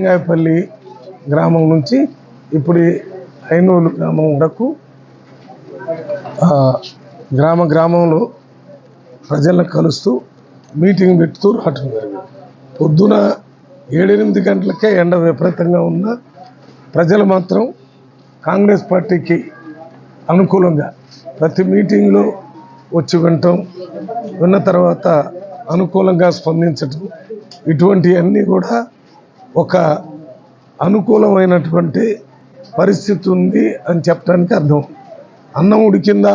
లింగాయపల్లి గ్రామం నుంచి ఇప్పుడు ఐనూరు గ్రామం వరకు గ్రామంలో ప్రజలను కలుస్తూ మీటింగ్ పెడుతూ రావటం జరిగింది. పొద్దున 7-8 గంటలకే ఎండ విపరీతంగా ఉన్న ప్రజలు మాత్రం కాంగ్రెస్ పార్టీకి అనుకూలంగా ప్రతి మీటింగ్లో వచ్చి విన్న తర్వాత అనుకూలంగా స్పందించటం, ఇటువంటివన్నీ కూడా ఒక అనుకూలమైనటువంటి పరిస్థితి ఉంది అని చెప్పడానికి అర్థం. అన్నం ఉడికిందా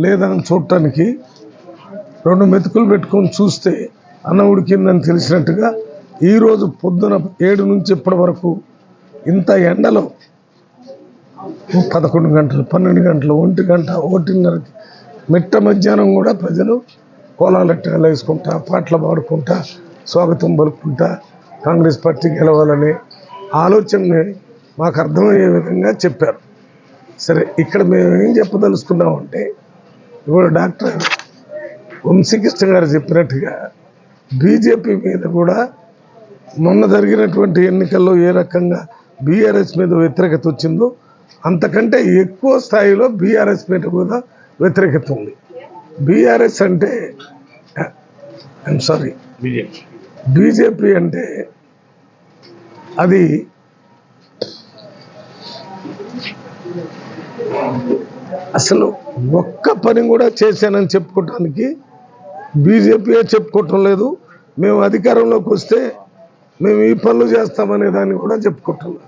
లేదా అని చూడటానికి 2 మెతుకులు పెట్టుకొని చూస్తే అన్నం ఉడికిందని తెలిసినట్టుగా ఈరోజు పొద్దున 7 నుంచి ఇప్పటి వరకు ఇంత ఎండలో 11 గంటలు, 12 గంటలు, 1 గంట, 1:30కి మిట్ట మధ్యాహ్నం కూడా ప్రజలు కోలాలెట్టలు వేసుకుంటా, పాటలు పాడుకుంటా, స్వాగతం పలుకుంటా కాంగ్రెస్ పార్టీ గెలవాలనే ఆలోచనని మాకు అర్థమయ్యే విధంగా చెప్పారు. సరే, ఇక్కడ మేము ఏం చెప్పదలుచుకున్నామంటే, ఇప్పుడు డాక్టర్ వంశీకృష్ణ గారు చెప్పినట్టుగా బీజేపీ మీద కూడా మొన్న జరిగినటువంటి ఎన్నికల్లో ఏ రకంగా బీఆర్ఎస్ మీద వ్యతిరేకత వచ్చిందో అంతకంటే ఎక్కువ స్థాయిలో బీఆర్ఎస్ మీద కూడా వ్యతిరేకత ఉంది. బీఆర్ఎస్ అంటే బీజేపీ అంటే అది అసలు ఒక్క పని కూడా చేశానని చెప్పుకోవటానికి బీజేపీయే చెప్పుకోవటం లేదు. మేము అధికారంలోకి వస్తే మేము ఈ పనులు చేస్తామనే దాన్ని కూడా చెప్పుకోవటం లేదు.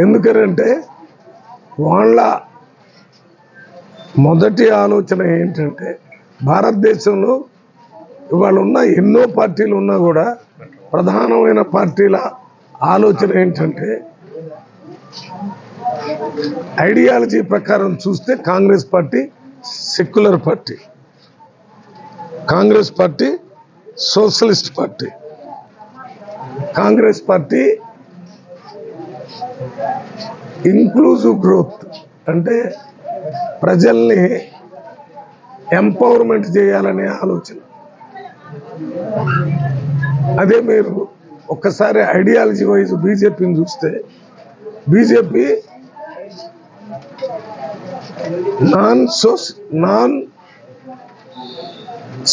ఎందుకంటే వాళ్ళ మొదటి ఆలోచన ఏంటంటే, భారతదేశంలో ఇవాళ ఉన్న ఎన్నో పార్టీలు ఉన్నా కూడా ప్రధానమైన పార్టీల ఆలోచన ఏంటంటే, ఐడియాలజీ ప్రకారం చూస్తే Congress party secular party, Congress party socialist party, Congress party inclusive growth అంటే ప్రజల్ని ఎంపవర్మెంట్ చేయాలనే ఆలోచన. అదే మీరు ఒక్కసారి ఐడియాలజీ వైజ్ బీజేపీని చూస్తే, BJP non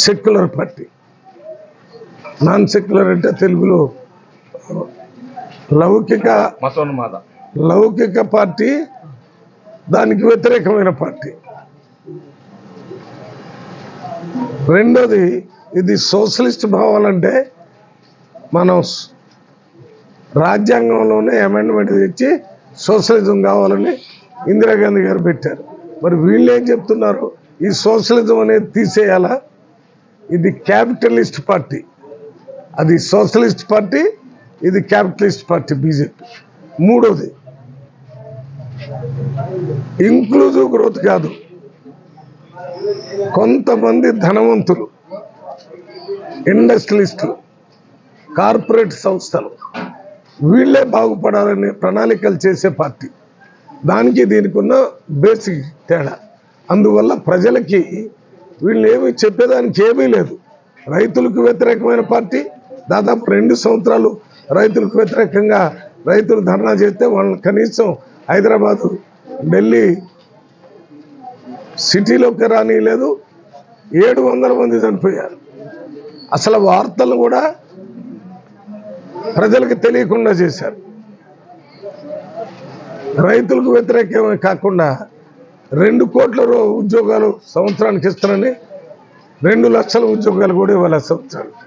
secular party. Non secular అంటే తెలుగులో లౌకిక పార్టీ, దానికి వ్యతిరేకమైన పార్టీ. రెండోది, ఇది సోషలిస్ట్ భావాలంటే మనం రాజ్యాంగంలోనే అమెండ్మెంట్ తెచ్చి సోషలిజం కావాలని ఇందిరాగాంధీ గారు పెట్టారు. మరి వీళ్ళు ఏం చెప్తున్నారు, ఈ సోషలిజం అనేది తీసేయాలా. ఇది క్యాపిటలిస్ట్ పార్టీ, అది సోషలిస్ట్ పార్టీ, ఇది క్యాపిటలిస్ట్ పార్టీ బీజేపీ. మూడోది, ఇంక్లూజివ్ గ్రోత్ కాదు. కొంతమంది ధనవంతులు, ఇండస్ట్రియలిస్టులు, కార్పొరేట్ సంస్థలు వీళ్ళే బాగుపడాలనే ప్రణాళికలు చేసే పార్టీ. దానికి దీనికి ఉన్న బేసిక్ తేడా. అందువల్ల ప్రజలకి వీళ్ళు ఏమి చెప్పేదానికి ఏమీ లేదు. రైతులకు వ్యతిరేకమైన పార్టీ. దాదాపు 2 సంవత్సరాలు రైతులకు వ్యతిరేకంగా రైతులు ధర్నా చేస్తే వాళ్ళని కనీసం హైదరాబాదు, ఢిల్లీ సిటీలోకి రానిలేదు. 700 మంది చనిపోయారు. అసలు వార్తలు కూడా ప్రజలకు తెలియకుండా చేశారు. రైతులకు వ్యతిరేకమే కాకుండా 2 కోట్ల ఉద్యోగాలు సంవత్సరానికి ఇస్తారని 2 లక్షల ఉద్యోగాలు కూడా ఇవ్వాలి సంవత్సరానికి.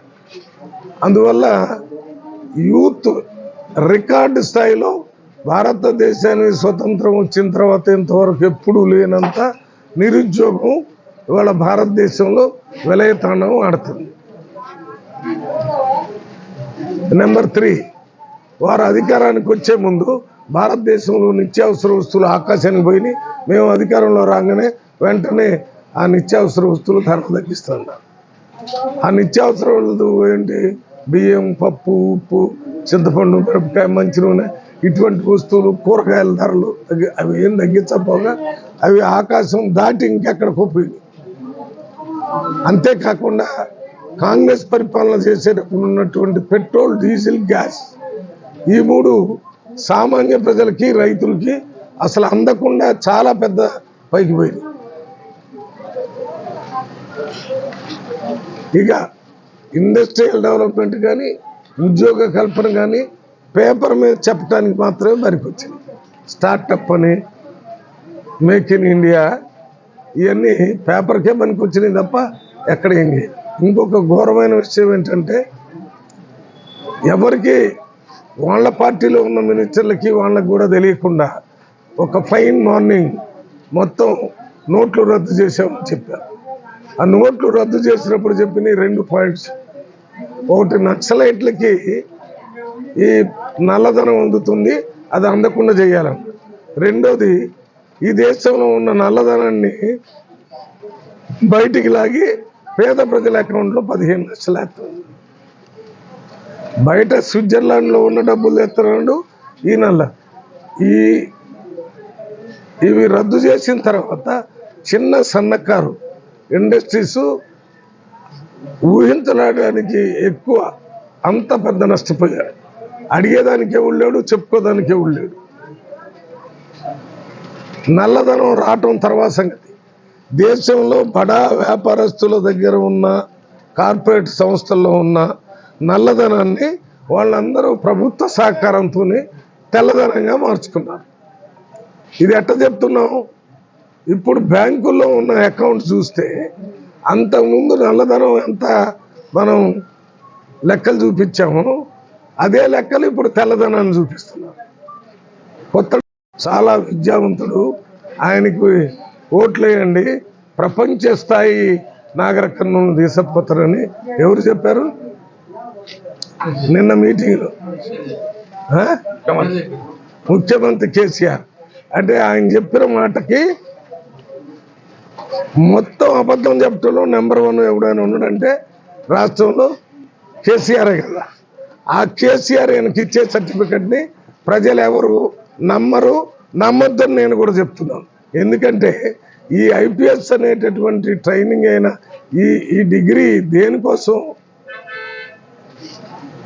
అందువల్ల యూత్ రికార్డు స్థాయిలో భారతదేశానికి స్వతంత్రం వచ్చిన తర్వాత ఇంతవరకు ఎప్పుడూ లేనంత నిరుద్యోగం ఇవాళ భారతదేశంలో విలయతాండవం ఆడుతుంది. నెంబర్ 3, వారు అధికారానికి వచ్చే ముందు భారతదేశంలో నిత్యావసర వస్తువులు ఆకాశానికి పోయి, మేము అధికారంలో రాగానే వెంటనే ఆ నిత్యావసర వస్తువులు ధర తగ్గిస్తున్నారు. ఆ నిత్యావసర ఏంటి, బియ్యం, పప్పు, ఉప్పు, చింతపండు, మిరపకాయ, మంచి నూనె, ఇటువంటి వస్తువులు, కూరగాయల ధరలు అవి ఏం తగ్గించకపోగా అవి ఆకాశం దాటి ఇంకెక్కడికి పోయింది. అంతేకాకుండా కాంగ్రెస్ పరిపాలన చేసేటప్పుడు ఉన్నటువంటి పెట్రోల్, డీజిల్, గ్యాస్ ఈ మూడు సామాన్య ప్రజలకి రైతులకి అసలు అందకుండా చాలా పెద్ద పైకి పోయింది. ఇక ఇండస్ట్రియల్ డెవలప్మెంట్ కానీ ఉద్యోగ కల్పన కానీ పేపర్ మీద చెప్పడానికి మాత్రమే పనికొచ్చింది. స్టార్టప్ అని మేక్ ఇన్ ఇండియా ఇవన్నీ పేపర్కే పనికొచ్చినాయి తప్ప ఎక్కడ ఏం లేదు. ఇంకొక ఘోరమైన విషయం ఏంటంటే ఎవరికి వాళ్ళ పార్టీలో ఉన్న మినిస్టర్లకి వాళ్ళకి కూడా తెలియకుండా ఒక ఫైన్ మార్నింగ్ మొత్తం నోట్లు రద్దు చేసామని చెప్పారు. ఆ నోట్లు రద్దు చేసినప్పుడు చెప్పిన 2 పాయింట్స్. ఒకటి, నక్సలైట్లకి ఈ నల్లధనం అందుతుంది, అది అందకుండా చేయాలని. రెండోది, ఈ దేశంలో ఉన్న నల్లధనాన్ని బయటికి లాగి పేద ప్రజల అకౌంట్లో 15 లక్షలు వేస్తున్నాడు. బయట స్విట్జర్లాండ్లో ఉన్న డబ్బులు ఎత్తున్నాడు ఈ నల్ల. ఇవి రద్దు చేసిన తర్వాత చిన్న సన్నకారు ఇండస్ట్రీస్ ఊహించడానికి ఎక్కువ అంత పెద్ద నష్టపోయారు. అడిగేదానికే ఉండలేడు, చెప్పుకోదానికే ఉండలేడు. నల్లధనం రావటం తర్వాత సంగతి. దేశంలో బడా వ్యాపారస్తుల దగ్గర ఉన్న కార్పొరేట్ సంస్థల్లో ఉన్న నల్లధనాన్ని వాళ్ళందరూ ప్రభుత్వ సహకారంతో తెల్లధనంగా మార్చుకున్నారు. ఇది ఎట్ట చెప్తున్నాం? ఇప్పుడు బ్యాంకుల్లో ఉన్న అకౌంట్ చూస్తే అంతకుముందు నల్లధనం ఎంత మనం లెక్కలు చూపించామో అదే లెక్కలు ఇప్పుడు తెల్లధనాన్ని చూపిస్తున్నారు. కొత్త చాలా విద్యావంతుడు, ఆయనకి ఓట్లేయండి, ప్రపంచ స్థాయి నాగరికతను తీసుకుపోతారని ఎవరు చెప్పారు? నిన్న మీటింగ్లో ముఖ్యమంత్రి కేసీఆర్. అంటే ఆయన చెప్పిన మాటకి మొత్తం అబద్ధం చెప్పడంలో నెంబర్ 1 ఎవడైనా ఉన్నాడంటే రాష్ట్రంలో కేసీఆరే కదా. ఆ కేసీఆర్ ఆయనకి ఇచ్చే సర్టిఫికెట్ని ప్రజలు ఎవరు నమ్మరు, నమ్మొద్దని నేను కూడా చెప్తున్నాను. ఎందుకంటే ఈ ఐపీఎస్ అనేటటువంటి ట్రైనింగ్ అయిన ఈ డిగ్రీ దేనికోసం?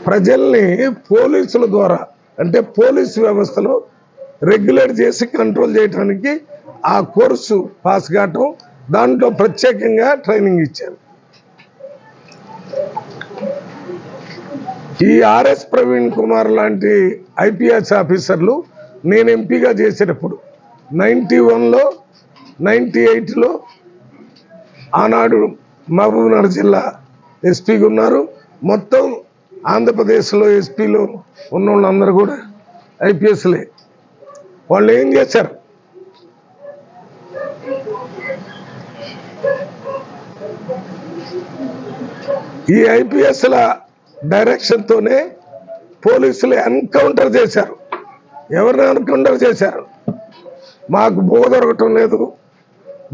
ప్రజల్ని పోలీసుల ద్వారా, అంటే పోలీసు వ్యవస్థలో రెగ్యులేట్ చేసి కంట్రోల్ చేయడానికి ఆ కోర్సు పాస్ కావటం, దాంట్లో ప్రత్యేకంగా ట్రైనింగ్ ఇచ్చారు. ఈ ఆర్ఎస్ ప్రవీణ్ కుమార్ లాంటి ఐపీఎస్ ఆఫీసర్లు నేను ఎంపీగా చేసేటప్పుడు 91లో 98లో ఆనాడు మహబూబ్నగర్ జిల్లా ఎస్పీగా ఉన్నారు. మొత్తం ఆంధ్రప్రదేశ్లో ఎస్పీలో ఉన్న వాళ్ళందరూ కూడా ఐపీఎస్లే. వాళ్ళు ఏం చేశారు? ఈ ఐపీఎస్ల డైరెక్షన్తోనే పోలీసులు ఎన్కౌంటర్ చేశారు. ఎవరిని ఎన్కౌంటర్ చేశారు? మాకు బోధ దొరకటం లేదు,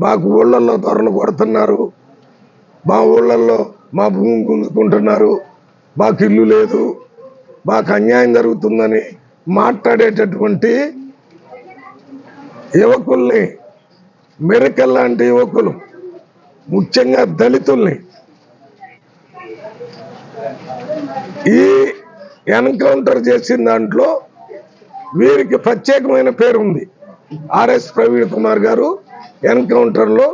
మాకు ఊళ్ళల్లో దొరలు కొడుతున్నారు, మా ఊళ్ళల్లో మా భూమి గుంజుకుంటున్నారు, మాకు ఇల్లు లేదు, మాకు అన్యాయం జరుగుతుందని మాట్లాడేటటువంటి యువకుల్ని, మెరికల్ లాంటి యువకులు, ముఖ్యంగా దళితుల్ని ఈ ఎన్కౌంటర్ చేసిన దాంట్లో వీరికి ప్రత్యేకమైన పేరు ఉంది. ఆర్ఎస్ ప్రవీణ్ కుమార్ గారు ఎన్కౌంటర్లో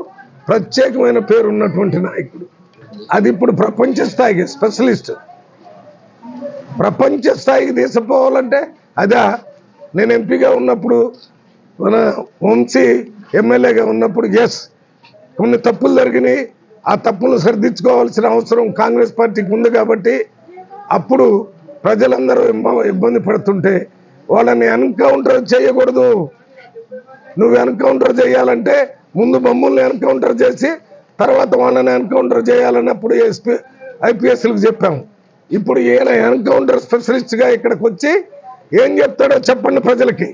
ప్రత్యేకమైన పేరు ఉన్నటువంటి నాయకుడు. అది ఇప్పుడు ప్రపంచ స్థాయికి స్పెషలిస్ట్. ప్రపంచ స్థాయికి తీసుకుపోవాలంటే అదా? నేను ఎంపీగా ఉన్నప్పుడు, మన వంశీ ఎమ్మెల్యేగా ఉన్నప్పుడు కొన్ని తప్పులు జరిగినాయి. ఆ తప్పులు సరిదిద్దుకోవాల్సిన అవసరం కాంగ్రెస్ పార్టీకి ఉంది. కాబట్టి అప్పుడు ప్రజలందరూ ఇబ్బంది పడుతుంటే వాళ్ళని ఎన్కౌంటర్ చేయకూడదు. నువ్వు ఎన్కౌంటర్ చేయాలంటే ముందు మమ్మల్ని ఎన్కౌంటర్ చేసి తర్వాత వాళ్ళని ఎన్కౌంటర్ చేయాలన్నప్పుడు ఐపీఎస్లకు చెప్పాము. ఇప్పుడు ఈయన ఎన్కౌంటర్ స్పెషలిస్ట్గా ఇక్కడికి వచ్చి ఏం చెప్తాడో చెప్పండి ప్రజలకి.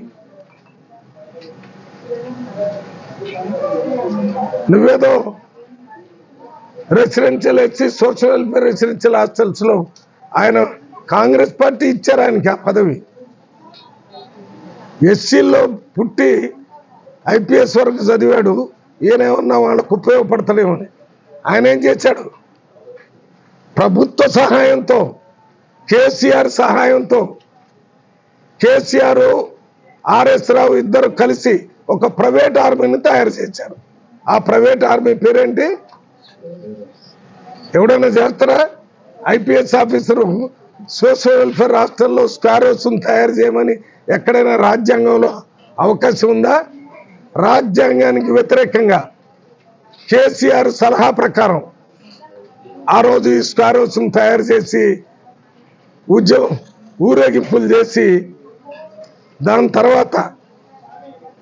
నువ్వేదో residential SC social welfare residential హాస్టల్స్లో ఆయన కాంగ్రెస్ పార్టీ ఇచ్చారు ఆయనకి ఆ పదవి. ఎస్సీల్లో పుట్టి ఐపీఎస్ వరకు చదివాడు. ఈయనేమన్నా వాళ్ళకు ఉపయోగపడతలేమని ఆయన ఏం చేశాడు? ప్రభుత్వ సహాయంతో, కేసీఆర్ సహాయంతో కేసీఆర్ ఆర్ఎస్ రావు ఇద్దరు కలిసి ఒక ప్రైవేట్ ఆర్మీని తయారు చేశారు. ఆ ప్రైవేట్ ఆర్మీ పేరేంటి? ఎవడైనా చేస్తారా? ఐపీఎస్ ఆఫీసరు సోషల్ వెల్ఫేర్ హాస్టల్లో స్క్వార్ హౌస్ను తయారు చేయమని ఎక్కడైనా రాజ్యాంగంలో అవకాశం ఉందా? రాజ్యాంగానికి వ్యతిరేకంగా కేసీఆర్ సలహా ప్రకారం ఆ రోజు ఈ స్క్వార్ హౌస్ను తయారు చేసి ఊరేగింపులు చేసి దాని తర్వాత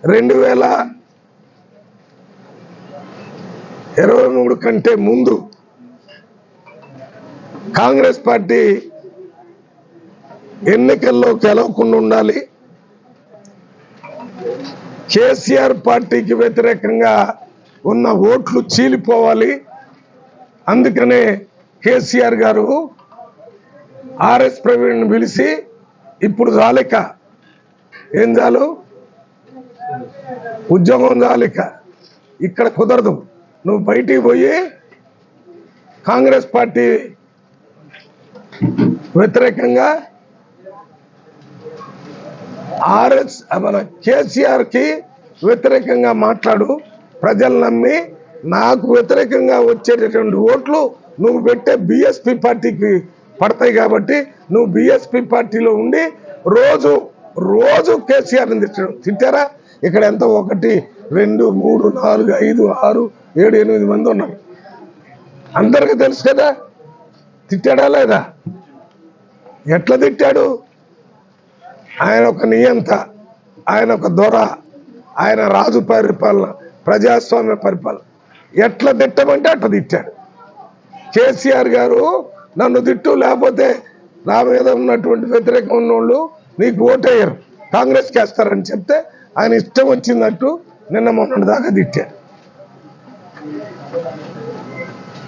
2023 కంటే ముందు కాంగ్రెస్ పార్టీ ఎన్నికల్లో గెలవకుండా ఉండాలి, కేసీఆర్ పార్టీకి వ్యతిరేకంగా ఉన్న ఓట్లు చీలిపోవాలి. అందుకనే కేసీఆర్ గారు ఆర్ఎస్ ప్రవీణ్ పిలిచి ఇప్పుడు చాలిక ఏం చాలు, ఉద్యోగం చాలిక, ఇక్కడ కుదరదు, నువ్వు బయటికి పోయి కాంగ్రెస్ పార్టీ వ్యతిరేకంగా మన కేసీఆర్ కి వ్యతిరేకంగా మాట్లాడు, ప్రజలు నమ్మి నాకు వ్యతిరేకంగా వచ్చేటటువంటి ఓట్లు నువ్వు పెట్టే బీఎస్పీ పార్టీకి పడతాయి కాబట్టి నువ్వు బీఎస్పీ పార్టీలో ఉండి రోజు రోజు కేసీఆర్ని తిట్టారా? ఇక్కడ ఎంత 1 2 3 4 5 6 7 8 మంది ఉన్నారు, అందరికీ తెలుసు కదా. తిట్టాడా లేదా? ఎట్లా తిట్టాడు? ఆయన ఒక నియంత, ఆయన ఒక దొర, ఆయన రాజు పరిపాలన, ప్రజాస్వామ్య పరిపాలన. ఎట్లా తిట్టమంటే అట్లా తిట్టాడు. కేసీఆర్ గారు నన్ను తిట్టు, లేకపోతే నా మీద ఉన్నటువంటి వ్యతిరేకం ఉన్నోళ్ళు నీకు ఓటేయరు, కాంగ్రెస్కి వేస్తారని చెప్తే ఆయన ఇష్టం వచ్చిందట్టు నిన్న మొన్నటి దాకా తిట్టాడు.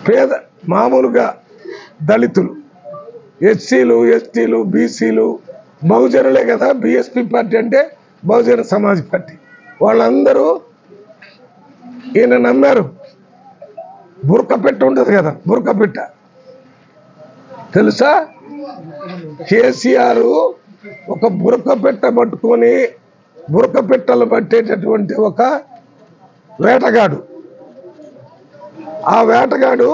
పేద మామూలుగా దళితులు, ఎస్సీలు, ఎస్టీలు, బీసీలు, బహుజనులే కదా బీఎస్పీ పార్టీ అంటే, బహుజన సమాజ్ పార్టీ, వాళ్ళందరూ ఈయన నమ్మారు. బురక పెట్ట ఉంటుంది కదా, బురక పెట్ట తెలుసా? కేసీఆర్ ఒక బురక పెట్ట పట్టుకొని బురక పెట్టలు పట్టేటటువంటి ఒక వేటగాడు. ఆ వేటగాడు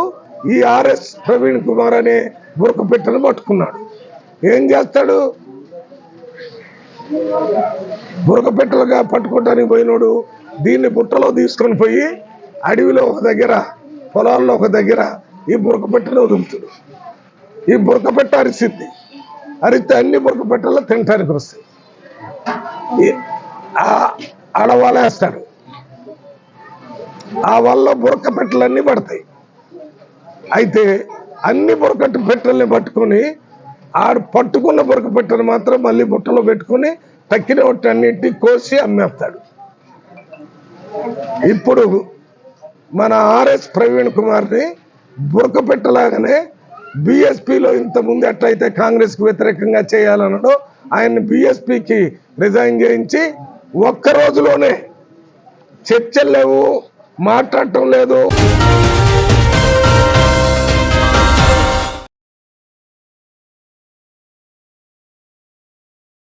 ఈ ఆర్ఎస్ ప్రవీణ్ కుమార్ అనే బురక పెట్టను పట్టుకున్నాడు. ఏం చేస్తాడు? బురక పెట్టలుగా పట్టుకోవడానికి పోయినోడు దీన్ని బుట్టలో తీసుకొని పోయి అడవిలో ఒక దగ్గర, పొలాల్లో ఒక దగ్గర ఈ బురక పెట్టను వదులుతాడు. ఈ బురక పెట్ట అరిసిద్ది, అరిస్తే అన్ని బురక పెట్టల్లో తినటానికి వస్తాయి. అడవలేస్తాడు, ఆ వల్ల బురక పెట్టలన్నీ పడతాయి. అయితే అన్ని బురక పెట్టల్ని పట్టుకొని ఆడు పట్టుకున్న బురక పెట్టను మాత్రం మళ్ళీ బుట్టలో పెట్టుకుని తక్కిన అన్నింటినీ కోసి అమ్మేస్తాడు. ఇప్పుడు మన ఆర్ఎస్ ప్రవీణ్ కుమార్ని బురక పెట్టలాగానే బీఎస్పీలో ఇంతకుముందు ఎట్లయితే కాంగ్రెస్కి వ్యతిరేకంగా చేయాలన్నాడో ఆయన్ని బీఎస్పీకి రిజైన్ చేయించి ఒక్క రోజులోనే చర్చలు లేవు, మాట్లాడటం లేదు.